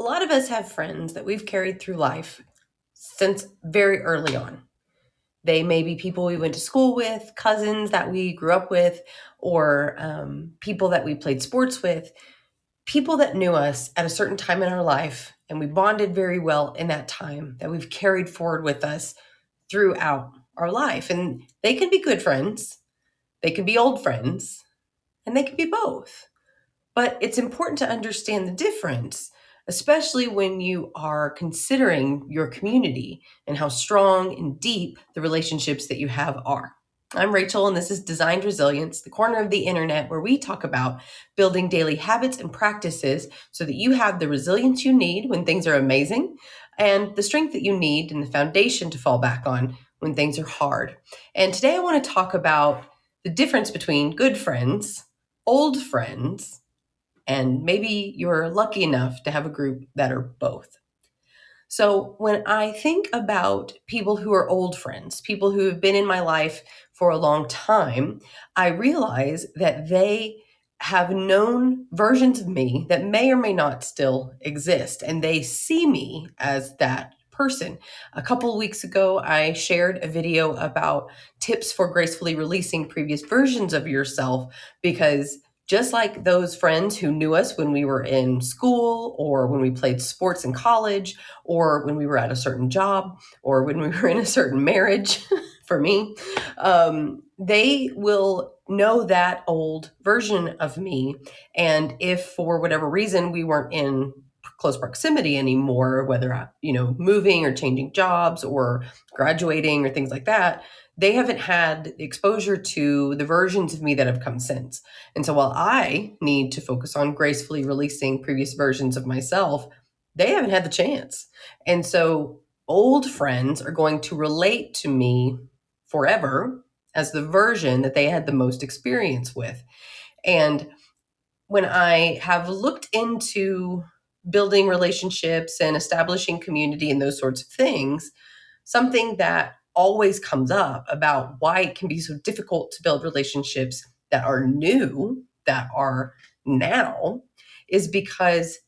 lot of us have friends that we've carried through life since very early on. They may be people we went to school with, cousins that we grew up with, or people that we played sports with, people that knew us at a certain time in our life, and we bonded very well in that time that we've carried forward with us throughout our life. And they can be good friends, they can be old friends, and they can be both. But it's important to understand the difference, especially when you are considering your community and how strong and deep the relationships that you have are. I'm Rachel, and this is Designed Resilience, the corner of the internet where we talk about building daily habits and practices so that you have the resilience you need when things are amazing and the strength that you need and the foundation to fall back on when things are hard. And today I want to talk about the difference between good friends, old friends, and maybe you're lucky enough to have a group that are both. So, when I think about people who are old friends, people who have been in my life for a long time, I realize that they have known versions of me that may or may not still exist, and they see me as that person. A couple of weeks ago, I shared a video about tips for gracefully releasing previous versions of yourself because just like those friends who knew us when we were in school or when we played sports in college or when we were at a certain job or when we were in a certain marriage, for me, they will know that old version of me. And if for whatever reason we weren't in close proximity anymore, whether moving or changing jobs or graduating or things like that, they haven't had exposure to the versions of me that have come since. And so while I need to focus on gracefully releasing previous versions of myself, they haven't had the chance. And so old friends are going to relate to me forever as the version that they had the most experience with. And when I have looked into building relationships and establishing community and those sorts of things, something that always comes up about why it can be so difficult to build relationships that are new, that are now, is because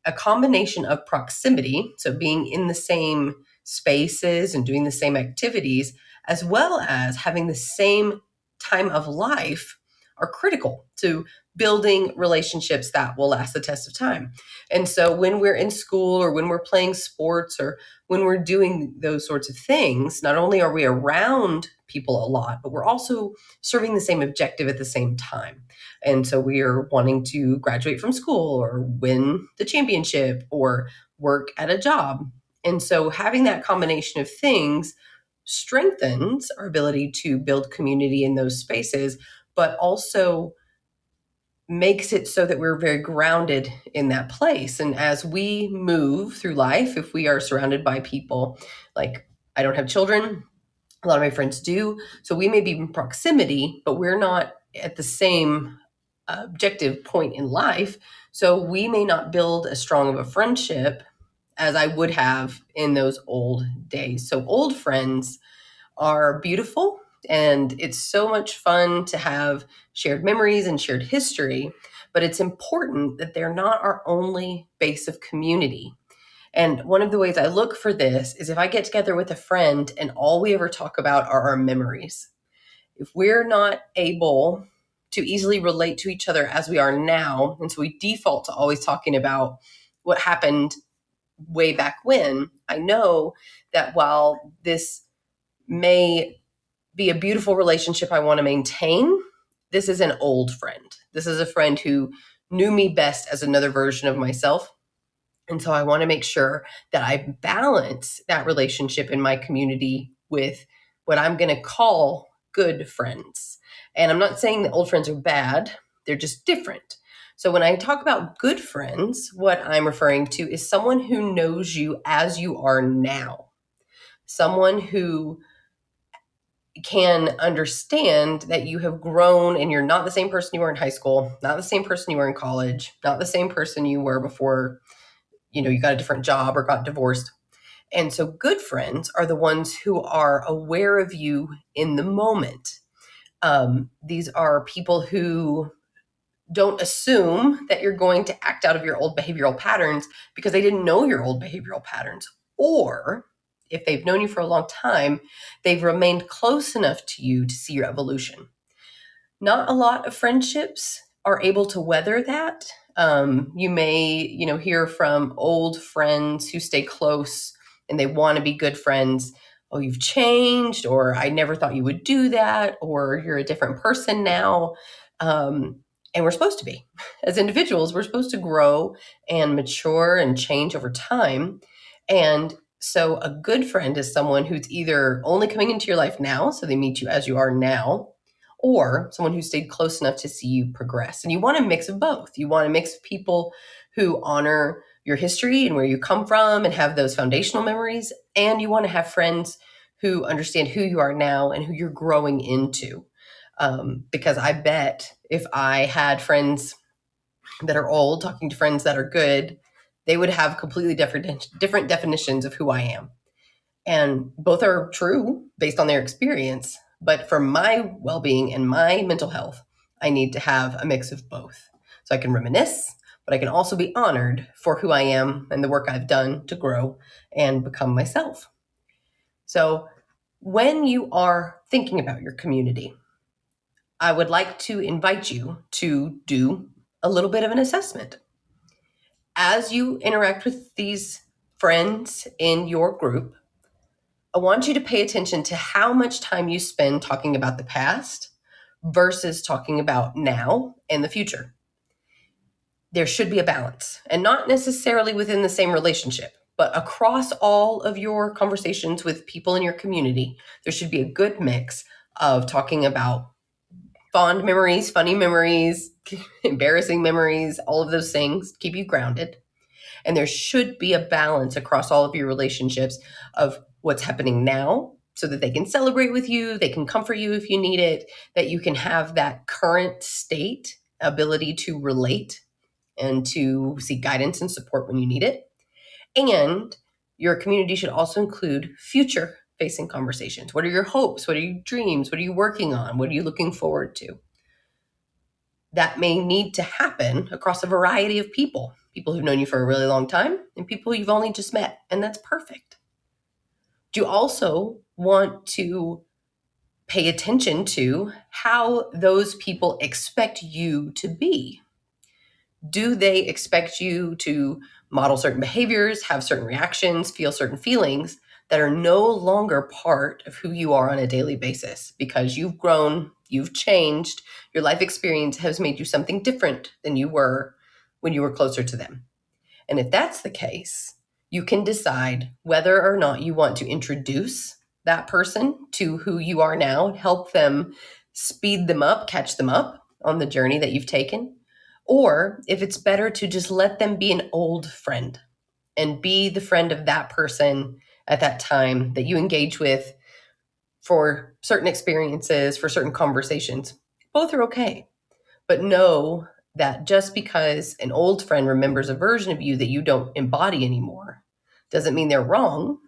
a combination of proximity, so being in the same spaces and doing the same activities, as well as having the same time of life, are critical to building relationships that will last the test of time. And so when we're in school or when we're playing sports or when we're doing those sorts of things, not only are we around people a lot, but we're also serving the same objective at the same time. And so we are wanting to graduate from school or win the championship or work at a job. And so having that combination of things strengthens our ability to build community in those spaces, but also makes it so that we're very grounded in that place. And as we move through life, if we are surrounded by people, like I don't have children, a lot of my friends do. So we may be in proximity, but we're not at the same objective point in life. So we may not build as strong of a friendship as I would have in those old days. So old friends are beautiful, and it's so much fun to have shared memories and shared history, but it's important that they're not our only base of community. And one of the ways I look for this is if I get together with a friend and all we ever talk about are our memories. If we're not able to easily relate to each other as we are now, and so we default to always talking about what happened way back when, I know that while this may be a beautiful relationship I want to maintain, this is an old friend. This is a friend who knew me best as another version of myself. And so I want to make sure that I balance that relationship in my community with what I'm going to call good friends. And I'm not saying that old friends are bad, they're just different. So when I talk about good friends, what I'm referring to is someone who knows you as you are now, someone who can understand that you have grown and you're not the same person you were in high school, not the same person you were in college, not the same person you were before, you got a different job or got divorced. And so good friends are the ones who are aware of you in the moment. These are people who Don't assume that you're going to act out of your old behavioral patterns because they didn't know your old behavioral patterns. Or if they've known you for a long time, they've remained close enough to you to see your evolution. Not a lot of friendships are able to weather that. You may, hear from old friends who stay close and they want to be good friends. Oh, you've changed, or I never thought you would do that, or you're a different person now. And we're supposed to be. As individuals, we're supposed to grow and mature and change over time. And so a good friend is someone who's either only coming into your life now, so they meet you as you are now, or someone who stayed close enough to see you progress. And you want a mix of both. You want a mix of people who honor your history and where you come from and have those foundational memories. And you want to have friends who understand who you are now and who you're growing into. Because I bet if I had friends that are old talking to friends that are good, they would have completely different definitions of who I am. And both are true based on their experience. But for my well being and my mental health, I need to have a mix of both. So I can reminisce, but I can also be honored for who I am and the work I've done to grow and become myself. So when you are thinking about your community, I would like to invite you to do a little bit of an assessment. As you interact with these friends in your group, I want you to pay attention to how much time you spend talking about the past versus talking about now and the future. There should be a balance, and not necessarily within the same relationship, but across all of your conversations with people in your community, there should be a good mix of talking about fond memories, funny memories, embarrassing memories, all of those things keep you grounded. And there should be a balance across all of your relationships of what's happening now so that they can celebrate with you, they can comfort you if you need it, that you can have that current state ability to relate and to seek guidance and support when you need it. And your community should also include future facing conversations. What are your hopes? What are your dreams? What are you working on? What are you looking forward to? That may need to happen across a variety of people who've known you for a really long time and people you've only just met, and that's perfect. Do you also want to pay attention to how those people expect you to be? Do they expect you to model certain behaviors, have certain reactions, feel certain feelings that are no longer part of who you are on a daily basis because you've grown, you've changed, your life experience has made you something different than you were when you were closer to them? And if that's the case, you can decide whether or not you want to introduce that person to who you are now, help them speed them up, catch them up on the journey that you've taken, or if it's better to just let them be an old friend and be the friend of that person at that time that you engage with for certain experiences, for certain conversations. Both are okay. But know that just because an old friend remembers a version of you that you don't embody anymore doesn't mean they're wrong.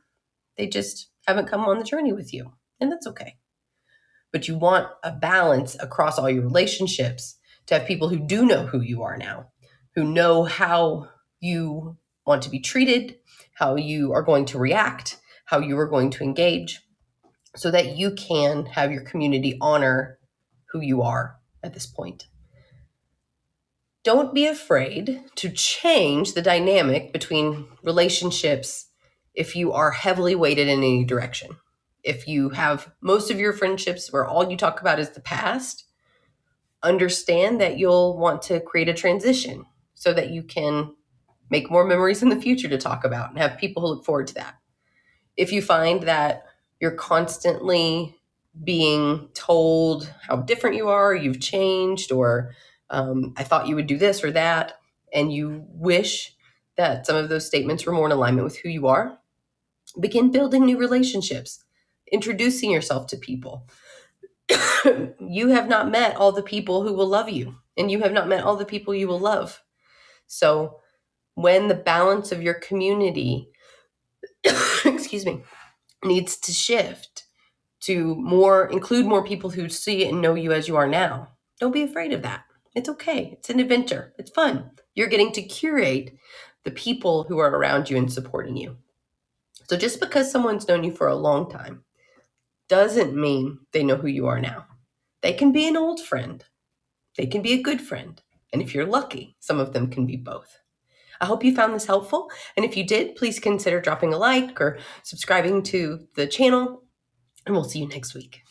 They just haven't come on the journey with you. And that's okay. But you want a balance across all your relationships to have people who do know who you are now, who know how you want to be treated, how you are going to react, how you are going to engage, so that you can have your community honor who you are at this point. Don't be afraid to change the dynamic between relationships if you are heavily weighted in any direction. If you have most of your friendships where all you talk about is the past, understand that you'll want to create a transition so that you can make more memories in the future to talk about and have people who look forward to that. If you find that you're constantly being told how different you are, you've changed, or I thought you would do this or that, and you wish that some of those statements were more in alignment with who you are, begin building new relationships, introducing yourself to people. You have not met all the people who will love you, and you have not met all the people you will love. So when the balance of your community, excuse me, needs to shift to include more people who see and know you as you are now, don't be afraid of that. It's okay. It's an adventure. It's fun. You're getting to curate the people who are around you and supporting you. So just because someone's known you for a long time doesn't mean they know who you are now. They can be an old friend. They can be a good friend. And if you're lucky, some of them can be both. I hope you found this helpful. And if you did, please consider dropping a like or subscribing to the channel. And we'll see you next week.